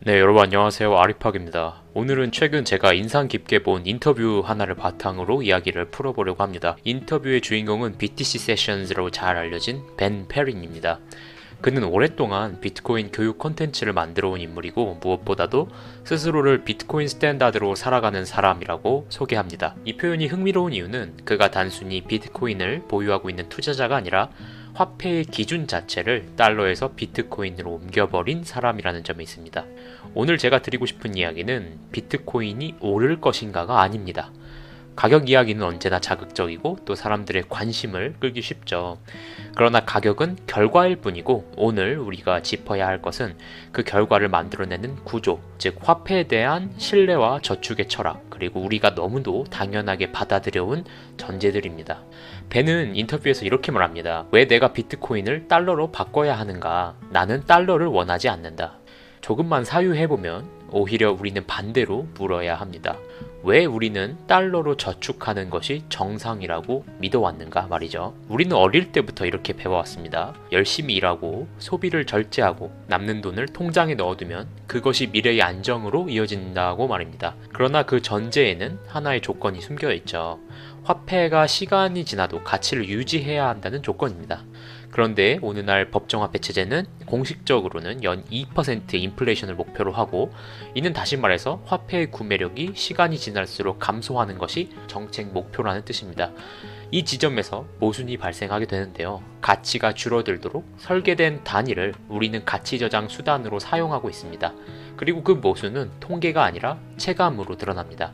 네, 여러분 안녕하세요. 아리팍입니다. 오늘은 최근 제가 인상 깊게 본 인터뷰 하나를 바탕으로 이야기를 풀어보려고 합니다. 인터뷰의 주인공은 BTC 세션즈로 잘 알려진 벤 페린입니다. 그는 오랫동안 비트코인 교육 콘텐츠를 만들어 온 인물이고 무엇보다도 스스로를 비트코인 스탠다드로 살아가는 사람이라고 소개합니다. 이 표현이 흥미로운 이유는 그가 단순히 비트코인을 보유하고 있는 투자자가 아니라 화폐의 기준 자체를 달러에서 비트코인으로 옮겨버린 사람이라는 점에 있습니다. 오늘 제가 드리고 싶은 이야기는 비트코인이 오를 것인가가 아닙니다. 가격 이야기는 언제나 자극적이고 또 사람들의 관심을 끌기 쉽죠. 그러나 가격은 결과일 뿐이고 오늘 우리가 짚어야 할 것은 그 결과를 만들어내는 구조, 즉 화폐에 대한 신뢰와 저축의 철학, 그리고 우리가 너무도 당연하게 받아들여온 전제들입니다. 벤은 인터뷰에서 이렇게 말합니다. 왜 내가 비트코인을 달러로 바꿔야 하는가? 나는 달러를 원하지 않는다. 조금만 사유해보면 오히려 우리는 반대로 물어야 합니다. 왜 우리는 달러로 저축하는 것이 정상이라고 믿어왔는가 말이죠. 우리는 어릴 때부터 이렇게 배워왔습니다. 열심히 일하고 소비를 절제하고 남는 돈을 통장에 넣어두면 그것이 미래의 안정으로 이어진다고 말입니다. 그러나 그 전제에는 하나의 조건이 숨겨 있죠. 화폐가 시간이 지나도 가치를 유지해야 한다는 조건입니다. 그런데 오늘날 법정화폐 체제는 공식적으로는 연 2% 인플레이션을 목표로 하고, 이는 다시 말해서 화폐의 구매력이 시간이 지날수록 감소하는 것이 정책 목표라는 뜻입니다. 이 지점에서 모순이 발생하게 되는데요. 가치가 줄어들도록 설계된 단위를 우리는 가치 저장 수단으로 사용하고 있습니다. 그리고 그 모순은 통계가 아니라 체감으로 드러납니다.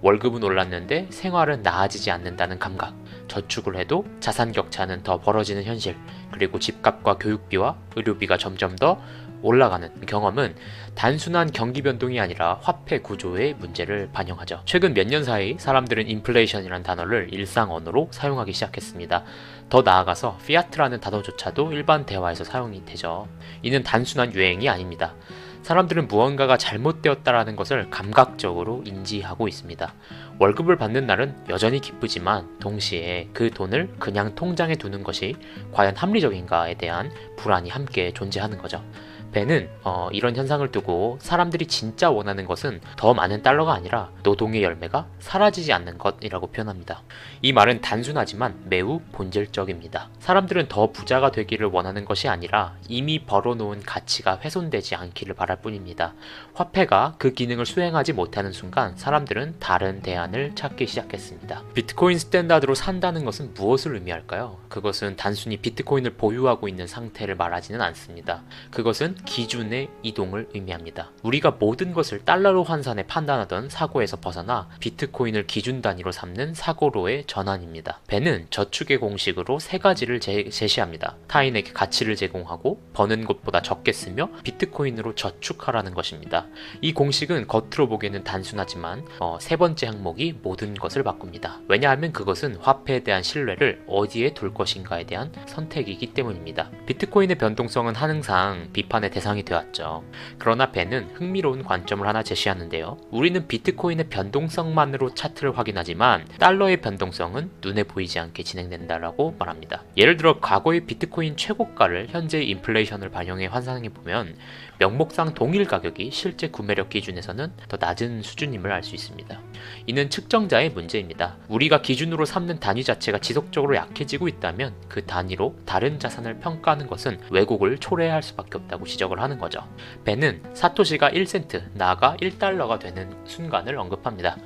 월급은 올랐는데 생활은 나아지지 않는다는 감각, 저축을 해도 자산 격차는 더 벌어지는 현실, 그리고 집값과 교육비와 의료비가 점점 더 올라가는 경험은 단순한 경기 변동이 아니라 화폐 구조의 문제를 반영하죠. 최근 몇 년 사이 사람들은 인플레이션이라는 단어를 일상 언어로 사용하기 시작했습니다. 더 나아가서 피아트라는 단어조차도 일반 대화에서 사용이 되죠. 이는 단순한 유행이 아닙니다. 사람들은 무언가가 잘못되었다라는 것을 감각적으로 인지하고 있습니다. 월급을 받는 날은 여전히 기쁘지만 동시에 그 돈을 그냥 통장에 두는 것이 과연 합리적인가에 대한 불안이 함께 존재하는 거죠. 벤은 이런 현상을 두고 사람들이 진짜 원하는 것은 더 많은 달러가 아니라 노동의 열매가 사라지지 않는 것이라고 표현합니다. 이 말은 단순하지만 매우 본질적입니다. 사람들은 더 부자가 되기를 원하는 것이 아니라 이미 벌어놓은 가치가 훼손되지 않기를 바랄 뿐입니다. 화폐가 그 기능을 수행하지 못하는 순간 사람들은 다른 대안을 찾기 시작했습니다. 비트코인 스탠다드로 산다는 것은 무엇을 의미할까요? 그것은 단순히 비트코인을 보유하고 있는 상태를 말하지는 않습니다. 그것은 기준의 이동을 의미합니다. 우리가 모든 것을 달러로 환산해 판단하던 사고에서 벗어나 비트코인을 기준 단위로 삼는 사고로의 전환입니다. 벤은 저축의 공식으로 세 가지를 제시합니다. 타인에게 가치를 제공하고 버는 것보다 적게 쓰며 비트코인으로 저축하라는 것입니다. 이 공식은 겉으로 보기에는 단순하지만 세 번째 항목이 모든 것을 바꿉니다. 왜냐하면 그것은 화폐에 대한 신뢰를 어디에 둘 것인가에 대한 선택이기 때문입니다. 비트코인의 변동성은 항상 비판의 대상이 되었죠. 그러나 벤은 흥미로운 관점을 하나 제시하는데요. 우리는 비트코인의 변동성만으로 차트를 확인하지만 달러의 변동성은 눈에 보이지 않게 진행된다라고 말합니다. 예를 들어 과거의 비트코인 최고가를 현재의 인플레이션을 반영해 환산해 보면 명목상 동일 가격이 실제 구매력 기준에서는 더 낮은 수준임을 알 수 있습니다. 이는 측정자의 문제입니다. 우리가 기준으로 삼는 단위 자체가 지속적으로 약해지고 있다면 그 단위로 다른 자산을 평가하는 것은 왜곡을 초래할 수밖에 없다고 지적을 하는 거죠. 벤은 사토시가 1센트, 나아가 1달러가 되는 순간을 언급합니다.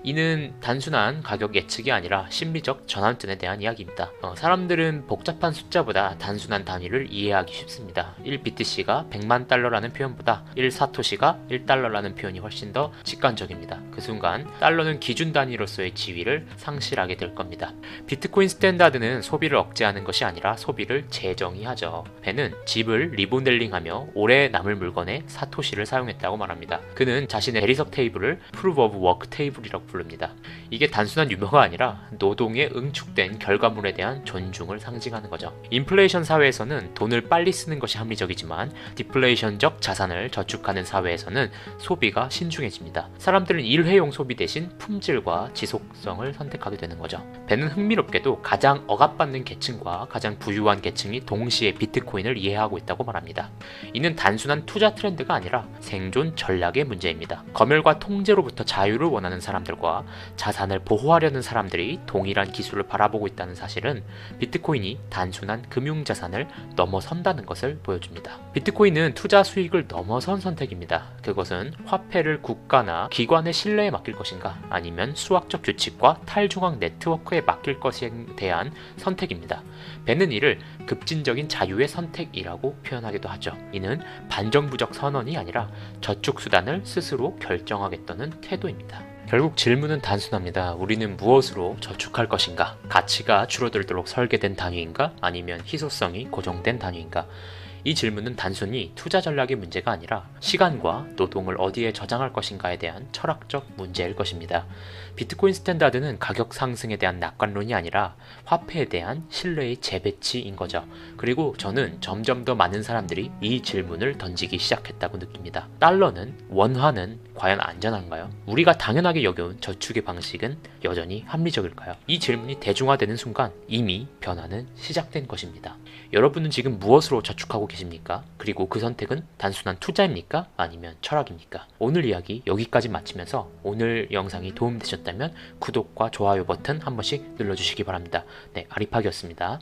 이는 단순한 가격 예측이 아니라 심리적 전환점에 대한 이야기입니다. 사람들은 복잡한 숫자보다 단순한 단위를 이해하기 쉽습니다. 1BTC가 100만 달러라는 표현보다 1사토시가 1달러라는 표현이 훨씬 더 직관적입니다. 그 순간 달러는 기준 단위로서의 지위를 상실하게 될 겁니다. 비트코인 스탠다드는 소비를 억제하는 것이 아니라 소비를 재정의하죠. 벤은 집을 리모델링하며 오래 남을 물건에 사토시를 사용했다고 말합니다. 그는 자신의 대리석 테이블을 Proof of Work 테이블이라고 부릅니다. 이게 단순한 유머가 아니라 노동에 응축된 결과물에 대한 존중을 상징하는 거죠. 인플레이션 사회에서는 돈을 빨리 쓰는 것이 합리적이지만 디플레이션적 자산을 저축하는 사회에서는 소비가 신중해집니다. 사람들은 일회용 소비 대신 품질과 지속성을 선택하게 되는 거죠. 벤은 흥미롭게도 가장 억압받는 계층과 가장 부유한 계층이 동시에 비트코인을 이해하고 있다고 말합니다. 이는 단순한 투자 트렌드가 아니라 생존 전략의 문제입니다. 검열과 통제로부터 자유를 원하는 사람들과 자산을 보호하려는 사람들이 동일한 기술을 바라보고 있다는 사실은 비트코인이 단순한 금융자산을 넘어선다는 것을 보여줍니다. 비트코인은 투자 수익을 넘어선 선택입니다. 그것은 화폐를 국가나 기관의 신뢰에 맡길 것인가 아니면 수학적 규칙과 탈중앙 네트워크에 맡길 것에 대한 선택입니다. 벤은 이를 급진적인 자유의 선택이라고 표현하기도 하죠. 이는 반정부적 선언이 아니라 저축 수단을 스스로 결정하겠다는 태도입니다. 결국 질문은 단순합니다. 우리는 무엇으로 저축할 것인가? 가치가 줄어들도록 설계된 단위인가? 아니면 희소성이 고정된 단위인가? 이 질문은 단순히 투자 전략의 문제가 아니라 시간과 노동을 어디에 저장할 것인가에 대한 철학적 문제일 것입니다. 비트코인 스탠다드는 가격 상승에 대한 낙관론이 아니라 화폐에 대한 신뢰의 재배치인 거죠. 그리고 저는 점점 더 많은 사람들이 이 질문을 던지기 시작했다고 느낍니다. 달러는, 원화는 과연 안전한가요? 우리가 당연하게 여겨온 저축의 방식은 여전히 합리적일까요? 이 질문이 대중화되는 순간 이미 변화는 시작된 것입니다. 여러분은 지금 무엇으로 저축하고 계십니까? 그리고 그 선택은 단순한 투자입니까? 아니면 철학입니까? 오늘 이야기 여기까지 마치면서 오늘 영상이 도움되셨다면 구독과 좋아요 버튼 한 번씩 눌러주시기 바랍니다. 네, 아리팍이었습니다.